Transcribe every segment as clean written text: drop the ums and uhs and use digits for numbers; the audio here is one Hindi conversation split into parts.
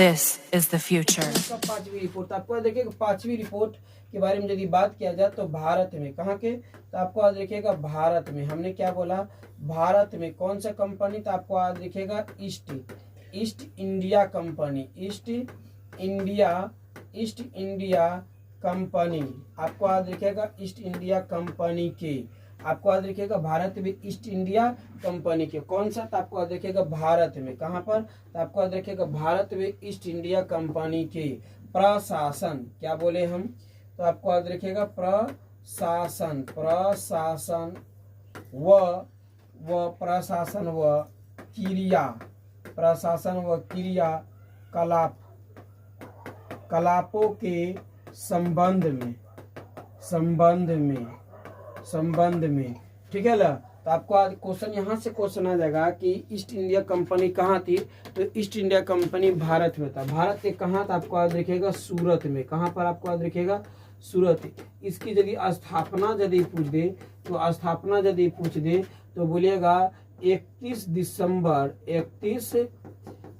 This is the future. पांचवी रिपोर्ट आपको देखिएगा, पांचवी रिपोर्ट के बारे में यदि बात किया जाए तो भारत में कहाँ के, तो आपको आज देखिएगा भारत में, हमने क्या बोला, भारत में कौन सा कंपनी, तो आपको आज देखिएगा east India company, east India company, आपको आज देखिएगा ईस्ट इंडिया कंपनी के, आपको आज देखिएगा भारत में ईस्ट इंडिया कंपनी के कौन सा, तो आपको आज देखिएगा भारत में, कहाँ पर, तो आपको आज देखिएगा भारत में ईस्ट इंडिया कंपनी के प्रशासन, क्या बोले हम, तो आपको आज देखिएगा प्रशासन व क्रिया कलापों के संबंध में, ठीक है ना। तो आपको आज क्वेश्चन यहाँ से क्वेश्चन आ जाएगा कि ईस्ट इंडिया कंपनी कहाँ थी, तो ईस्ट इंडिया कंपनी भारत में था। भारत के कहाँ था, आपको आज देखिएगा सूरत में, कहाँ पर आपको आज देखिएगा सूरत। इसकी यदि स्थापना यदि पूछ दे तो बोलिएगा 31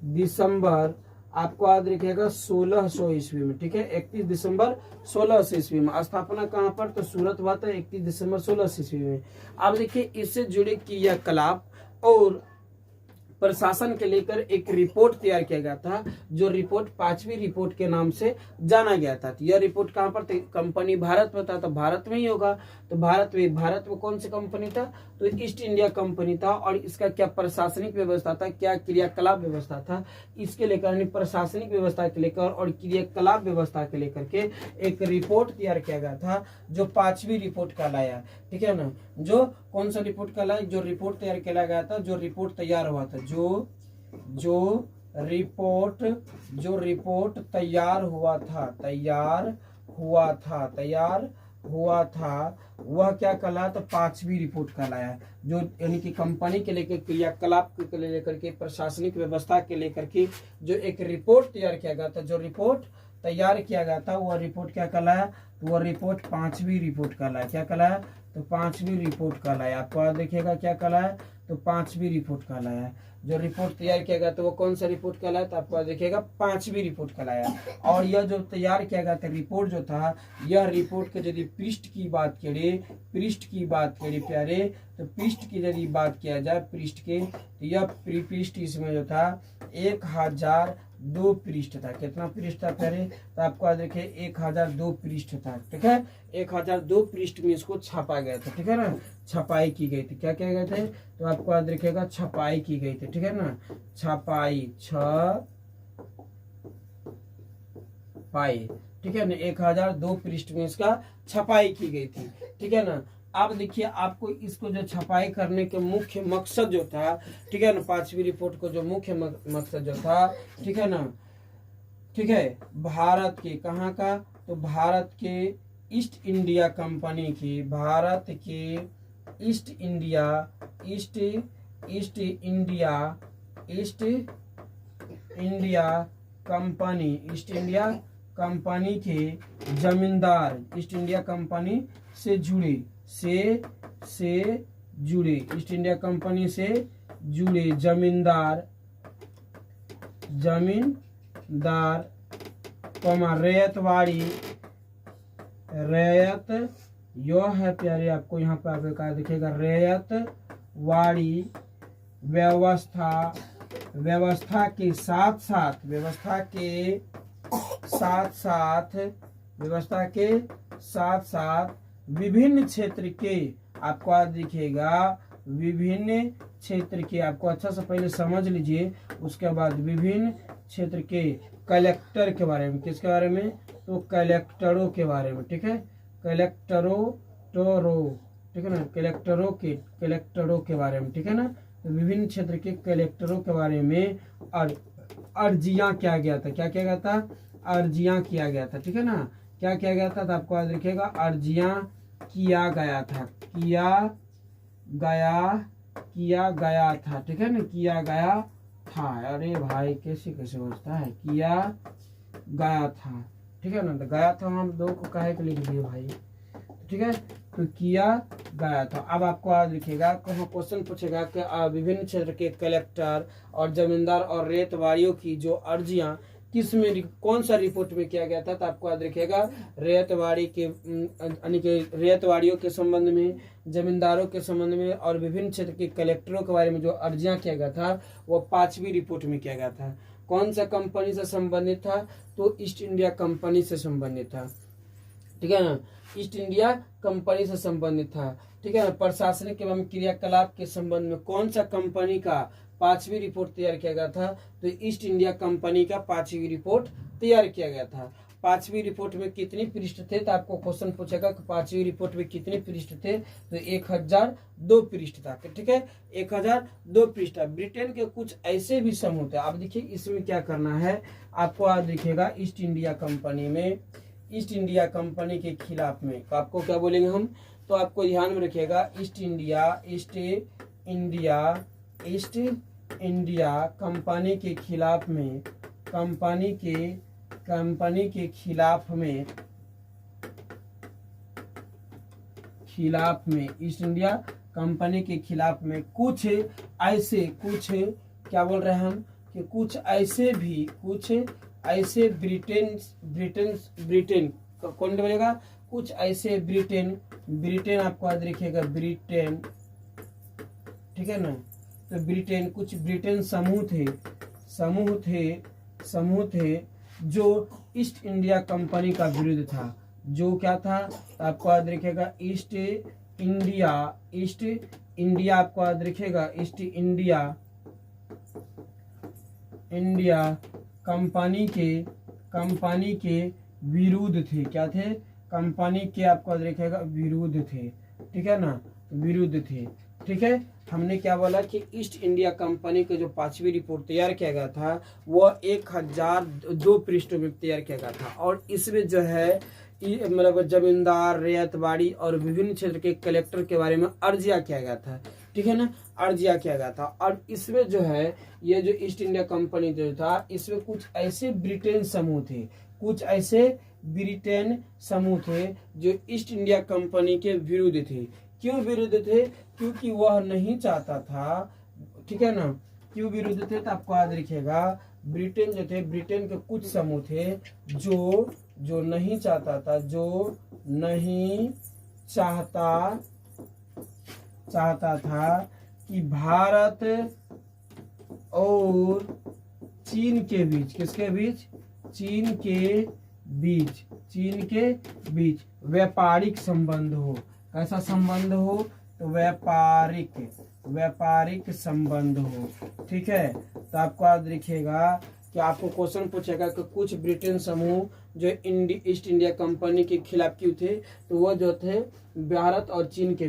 दिसंबर आपको याद रखिएगा 1600 ईस्वी में, ठीक है, 31 दिसंबर 1600 ईस्वी में स्थापना कहाँ पर, तो सूरत हुआ था 31 दिसंबर 1600 ईस्वी में। अब देखिए इससे जुड़े क्रियाकलाप और प्रशासन के लेकर एक रिपोर्ट तैयार किया गया था, जो रिपोर्ट पांचवी रिपोर्ट के नाम से जाना गया था। तो यह रिपोर्ट कहाँ पर थी, कंपनी भारत में था, तो भारत में ही होगा। तो भारत में कौन सी कंपनी था, तो ईस्ट इंडिया कंपनी था। और इसका क्या प्रशासनिक व्यवस्था था, क्या क्रियाकलाप व्यवस्था था, इसके लेकर प्रशासनिक व्यवस्था के लेकर और क्रियाकलाप व्यवस्था के लेकर के एक रिपोर्ट तैयार किया गया था, जो पांचवी रिपोर्ट कहलाया, ठीक है ना। जो कौन सा रिपोर्ट कहलाया, जो रिपोर्ट तैयार किया गया था, जो रिपोर्ट तैयार हुआ था, जो रिपोर्ट तैयार हुआ था वह क्या कहलाया, तो पांचवी रिपोर्ट कहलाया। जो यानी कि कंपनी के लेकर क्रियाकलाप के लेकर के प्रशासनिक व्यवस्था के लेकर के जो एक रिपोर्ट तैयार किया गया था, जो रिपोर्ट तैयार किया गया था वह रिपोर्ट क्या कहलाया, तो वह रिपोर्ट पांचवी रिपोर्ट कहलाया। क्या कहलाया, तो पांचवी रिपोर्ट कहलाया। आपको देखिएगा क्या कहलाया, तो पांचवी रिपोर्ट कहलाया। जो रिपोर्ट तैयार किया गया तो वो कौन सा रिपोर्ट कहलाया, तो आपको देखिएगा पांचवी रिपोर्ट कहलाया। और यह जो तैयार किया गया था रिपोर्ट जो था, यह रिपोर्ट के यदि पृष्ठ की बात करें प्यारे, तो पृष्ठ की यदि बात किया जाए पृष्ठ के, तो यह पृष्ठ इसमें जो था 1002 पृष्ठ था। कितना पृष्ठ था प्यारे, तो आपको देखिए 1002 पृष्ठ था, ठीक है। 1002 पृष्ठ में इसको छापा गया था, ठीक है ना, छपाई की गई थी। क्या किया गया थे, तो आपको याद रखिएगा छपाई की गई थी, ठीक है ना, छपाई, ठीक है ना, 1002 पृष्ठ में इसका छपाई की गई थी, ठीक है ना। अब देखिए आपको इसको जो छपाई करने के मुख्य मकसद जो था, ठीक है ना, पांचवी रिपोर्ट को जो मुख्य मकसद जो था, ठीक है ना, ठीक है, भारत के कहाँ का, तो भारत के ईस्ट इंडिया कंपनी की, भारत के ईस्ट इंडिया कंपनी के जमींदार, ईस्ट इंडिया कंपनी से जुड़े ईस्ट इंडिया कंपनी से जुड़े जमींदार रैयत यो है प्यारे, आपको यहाँ पे आपको कहा दिखेगा रैयतवाड़ी व्यवस्था के साथ साथ विभिन्न क्षेत्र के, आपको आज दिखेगा विभिन्न क्षेत्र के, आपको अच्छा से पहले समझ लीजिए, उसके बाद विभिन्न क्षेत्र के कलेक्टर के बारे में, किसके बारे में, तो कलेक्टरों के बारे में, ठीक है, कलेक्टरों ठीक है ना, कलेक्टरों के बारे में, ठीक है ना, तो विभिन्न क्षेत्र के कलेक्टरों के बारे में अर्जियां किया गया था। क्या किया गया था, अर्जियां किया गया था, ठीक है ना, क्या किया गया था, तो आपको याद रखिएगा अर्जियां किया गया था, ठीक है ना, किया गया था। अरे भाई कैसे होता है, किया गया था, ठीक है ना, तो गया था हम दो को कहे के लिख दिए भाई, ठीक है, तो किया गया था। अब आपको आज लिखिएगा, क्वेश्चन पूछेगा कि विभिन्न क्षेत्र के कलेक्टर और जमींदार और रेतवाड़ियों की जो अर्जियां किस में कौन सा रिपोर्ट में किया गया था, तो आपको याद रखिएगा रैयतवाड़ी के यानी कि रैयतवाड़ियों के संबंध में, जमींदारों के संबंध में और विभिन्न क्षेत्र के कलेक्टरों के बारे में जो अर्जियां किया गया था वो 5वीं रिपोर्ट में किया गया था। कौन सा कंपनी से संबंधित था, तो ईस्ट इंडिया कंपनी से संबंधित था, ठीक है ना, ईस्ट इंडिया कंपनी से संबंधित था, ठीक है ना। प्रशासनिक एवं क्रियाकलाप के संबंध में कौन सा कंपनी का 5वीं रिपोर्ट तैयार किया गया था, तो ईस्ट इंडिया कंपनी का 5वीं रिपोर्ट तैयार किया गया था। 5वीं रिपोर्ट में कितने पृष्ठ थे, तो आपको क्वेश्चन पूछेगा कि 5वीं रिपोर्ट में कितने पृष्ठ थे, तो 1002 पृष्ठ था, ठीक है, 1002 पृष्ठ। ब्रिटेन के कुछ ऐसे भी समूह थे। आप देखिए इसमें क्या करना है, आपको याद रखिएगा ईस्ट इंडिया कंपनी में, ईस्ट इंडिया कंपनी के खिलाफ में तो आपको क्या बोलेंगे हम, तो आपको ध्यान में रखिएगा ईस्ट इंडिया कंपनी के खिलाफ में, कंपनी के खिलाफ में ईस्ट इंडिया कंपनी के खिलाफ में कुछ क्या बोल रहे हैं हम कि कुछ ऐसे ब्रिटेन कौन बोलेगा, कुछ ऐसे ब्रिटेन आपको याद रखिएगा ब्रिटेन, ठीक है ना, तो ब्रिटेन कुछ ब्रिटेन समूह थे जो ईस्ट इंडिया कंपनी का विरुद्ध था। जो क्या था, तो आपको याद रखिएगा ईस्ट इंडिया आपको याद रखिएगा ईस्ट इंडिया कंपनी के विरुद्ध थे। क्या थे, कंपनी के आपको याद रखिएगा विरुद्ध थे, ठीक है ना, विरुद्ध थे, ठीक है। हमने क्या बोला कि ईस्ट इंडिया कंपनी के जो 5वीं रिपोर्ट तैयार किया गया था वो 1002 पृष्ठों में तैयार किया गया था और इसमें जो है मतलब जमींदार, रैयतवाड़ी और विभिन्न क्षेत्र के कलेक्टर के बारे में अर्जिया किया गया था, ठीक है ना, अर्जिया किया गया था। और इसमें जो है ये जो ईस्ट इंडिया कंपनी जो था इसमें कुछ ऐसे ब्रिटेन समूह थे जो ईस्ट इंडिया कंपनी के विरुद्ध थे। क्यों विरुद्ध थे, क्योंकि वह नहीं चाहता था, ठीक है ना, क्यों विरुद्ध थे, तो आपको याद रखिएगा ब्रिटेन जो थे, ब्रिटेन के कुछ समूह थे जो नहीं चाहता था कि भारत और चीन के बीच, किसके बीच, चीन के बीच व्यापारिक संबंध हो। कैसा संबंध हो, तो व्यापारिक संबंध हो, ठीक है। तो आपको याद रखिएगा कि आपको क्वेश्चन पूछेगा कि कुछ ब्रिटेन समूह जो ईस्ट इंडिया कंपनी के खिलाफ क्यों थे, तो वो जो थे भारत और चीन के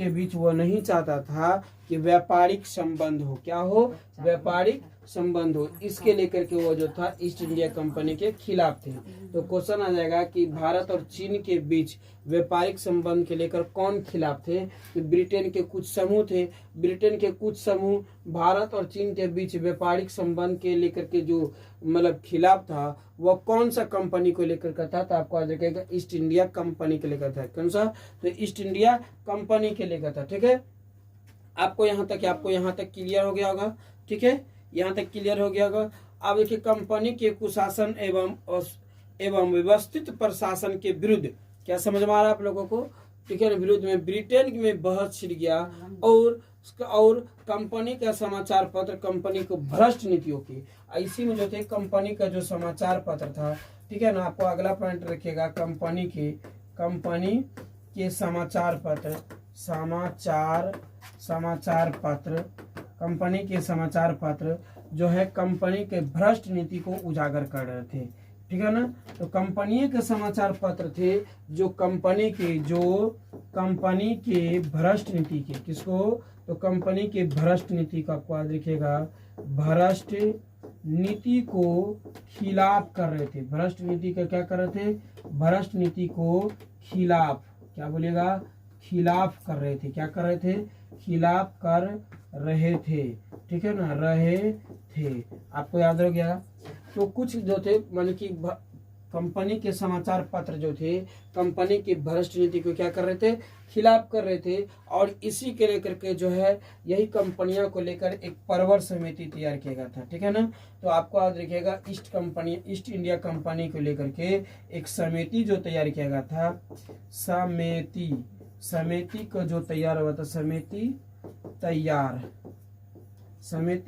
बीच वो नहीं चाहता था कि व्यापारिक संबंध हो। क्या हो, व्यापारिक संबंध हो, इसके लेकर के वो जो था ईस्ट इंडिया कंपनी के खिलाफ थे। तो क्वेश्चन आ जाएगा कि भारत और चीन के बीच व्यापारिक संबंध के लेकर कौन खिलाफ थे, तो ब्रिटेन के कुछ समूह थे। ब्रिटेन के कुछ समूह भारत और चीन के बीच व्यापारिक संबंध के लेकर के जो मतलब खिलाफ था वह कौन सा कंपनी को लेकर का था, तो आपको याद रखिएगा ईस्ट इंडिया कंपनी के लेकर था। कौन सा, तो ईस्ट इंडिया कंपनी के लेकर था, ठीक है। आपको यहाँ तक क्लियर हो गया होगा, ठीक है, यहाँ तक क्लियर हो गया होगा। अब देखिए कंपनी के कुशासन एवं व्यवस्थित प्रशासन के विरुद्ध, क्या समझ में आ रहा है आप लोगों को, ठीक है, विरुद्ध में ब्रिटेन में बहस छिड़ गया और कंपनी का समाचार पत्र कंपनी को भ्रष्ट नीतियों की, इसी में जो थे कंपनी का जो समाचार पत्र था, ठीक है ना। आपको अगला पॉइंट रखिएगा कंपनी के समाचार पत्र कंपनी के समाचार पत्र जो है कंपनी के भ्रष्ट नीति को उजागर कर रहे थे, ठीक है ना। तो कंपनी के समाचार पत्र थे जो कंपनी के भ्रष्ट नीति के, किसको, तो कंपनी के भ्रष्ट नीति का आपको याद रखिएगा भ्रष्ट नीति को खिलाफ कर रहे थे। भ्रष्ट नीति का क्या कर रहे थे, भ्रष्ट नीति को खिलाफ, क्या बोलिएगा, खिलाफ कर रहे थे। क्या कर रहे थे, खिलाफ कर रहे थे, ठीक है ना, रहे थे, आपको याद हो गया। तो कुछ जो थे मान कि कंपनी के समाचार पत्र जो थे कंपनी की भ्रष्ट नीति को क्या कर रहे थे, खिलाफ कर रहे थे। और इसी के लेकर के जो है यही कंपनियों को लेकर एक परवर समिति तैयार किया गया था, ठीक है ना। तो आपको याद रखिएगा ईस्ट इंडिया कंपनी को लेकर के एक समिति जो तैयार किया गया था, समिति को जो तैयार हुआ था, समिति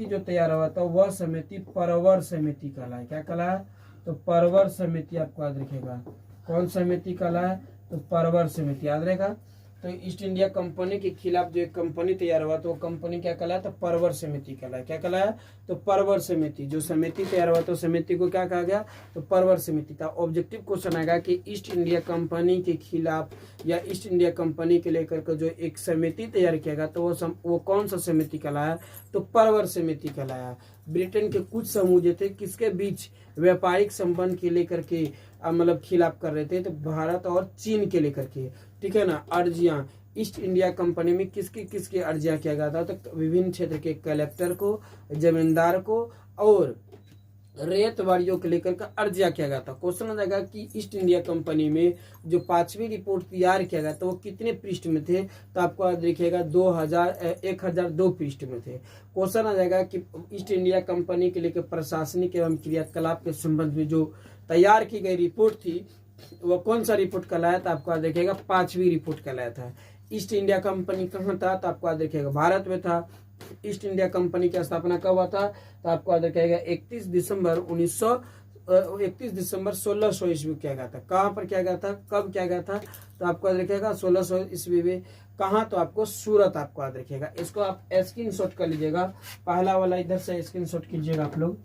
जो तैयार हुआ था वह समिति परवर समिति कहलाए। क्या कहलाए, तो परवर समिति आपको याद रखेगा। कौन समिति कहलाए, तो परवर समिति याद रहेगा। तो ईस्ट इंडिया कंपनी के खिलाफ जो एक कंपनी तैयार हुआ तो वो कंपनी क्या कहलाया, तो परवर समिति कहलाया। क्या कहलाया, तो परवर समिति। जो समिति तैयार हुआ तो समिति को क्या कहा गया, तो परवर समिति था। ऑब्जेक्टिव क्वेश्चन आएगा कि ईस्ट इंडिया कंपनी के खिलाफ या ईस्ट इंडिया कंपनी के लेकर के जो एक समिति तैयार किया गया तो वो कौन सा समिति कहलाया, तो परवर समिति कहलाया। ब्रिटेन के कुछ समूह जो थे किसके बीच व्यापारिक संबंध के लेकर के मतलब खिलाफ कर रहे थे, तो भारत और चीन के लेकर के, ठीक है ना। अर्जियां ईस्ट इंडिया कंपनी में किसकी अर्जियां किया गया था, तो विभिन्न क्षेत्र के कलेक्टर को, जमींदार को और रेतवाड़ियों को लेकर का अर्जिया किया गया था। क्वेश्चन आ जाएगा कि ईस्ट इंडिया कंपनी में जो 5वीं रिपोर्ट तैयार किया गया था वो कितने पृष्ठ में थे, तो आपको याद रखिएगा 1002 पृष्ठ में थे। क्वेश्चन आ जाएगा कि ईस्ट इंडिया कंपनी के लेकर प्रशासनिक एवं क्रियाकलाप के संबंध में जो तैयार की गई रिपोर्ट थी वो कौन सा रिपोर्ट कहलाया, तो आपको याद रखिएगा 5वीं रिपोर्ट कहलाया था। ईस्ट इंडिया कंपनी कहाँ था, तो आपको याद रखिएगा भारत में था। ईस्ट इंडिया कंपनी की स्थापना कब हुआ था, तो आपको याद रखिएगा 31 दिसंबर 1600 ईस्वी किया गया था। कहाँ पर किया गया था, कब किया गया था, तो आपको याद रखिएगा 1600 ईस्वी में। कहाँ, तो आपको सूरत आपको याद रखिएगा। इसको आप स्क्रीनशॉट कर लीजिएगा, पहला वाला इधर से स्क्रीनशॉट कीजिएगा, आप लोग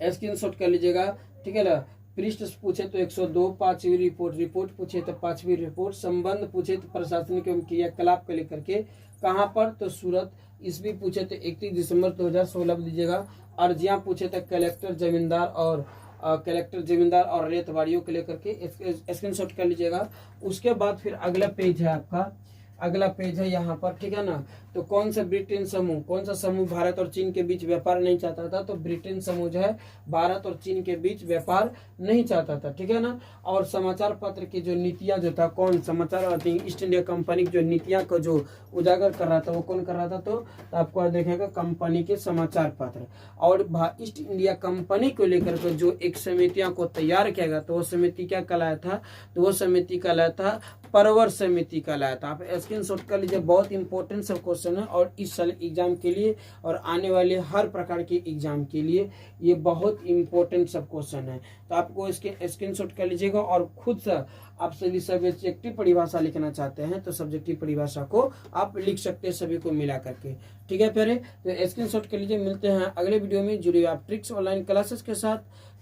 स्क्रीनशॉट कर लीजिएगा, ठीक है ना। पृष्ठ पूछे तो 102, 5वीं रिपोर्ट पूछे तो 5वीं रिपोर्ट, संबंध पूछे तो प्रशासनिक एवं क्रियाकलाप को लेकर के कहाँ पर, तो सूरत। ईस्वी पूछे तो 31 दिसंबर 2016 दीजिएगा। अर्जियां पूछे तो कलेक्टर जमींदार और रेतवाड़ियों को लेकर के स्क्रीनशॉट कर लीजिएगा। उसके बाद फिर अगला पेज है आपका, अगला पेज है यहाँ पर, ठीक है ना। तो कौन सा ब्रिटेन समूह, कौन सा समूह भारत और चीन के बीच व्यापार नहीं चाहता था, तो ब्रिटेन समूह जो है भारत और चीन के बीच व्यापार नहीं चाहता था, ठीक है ना। और समाचार पत्र की जो नीतियां जो था, कौन समाचार ईस्ट इंडिया कंपनी की जो नीतियां को जो उजागर कर रहा था वो कौन कर रहा था, तो आपको देखेगा कंपनी के समाचार पत्र। और ईस्ट इंडिया कंपनी को लेकर के जो एक समितियां को तैयार किया गया तो वो समिति क्या कहलाया था, तो वो समिति कहलाया था परवर समिति कहलाया था। आप स्क्रीनशॉट कर लीजिए, बहुत इंपॉर्टेंट सब क्वेश्चन है और इस साल एग्जाम के लिए और आने वाले हर प्रकार के एग्जाम के लिए ये बहुत इंपॉर्टेंट सब क्वेश्चन है। तो आपको इसके स्क्रीनशॉट कर लीजिएगा और खुद से आप सभी सब्जेक्टिव परिभाषा लिखना चाहते हैं तो सब्जेक्टिव परिभाषा को आप लिख सकते हैं सभी को मिला करके, ठीक है। फिर तो स्क्रीनशॉट कर लीजिए। मिलते हैं अगले वीडियो में, जुड़िए आप ट्रिक्स ऑनलाइन क्लासेस के साथ।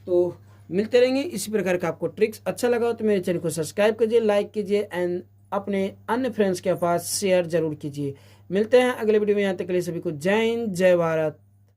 तो मिलते रहेंगे इसी प्रकार का। आपको ट्रिक्स अच्छा लगा तो मेरे चैनल को सब्सक्राइब कीजिए, लाइक कीजिए एंड अपने अन्य फ्रेंड्स के पास शेयर जरूर कीजिए। मिलते हैं अगले वीडियो में, यहाँ तक के लिए सभी को जय हिंद, जय भारत।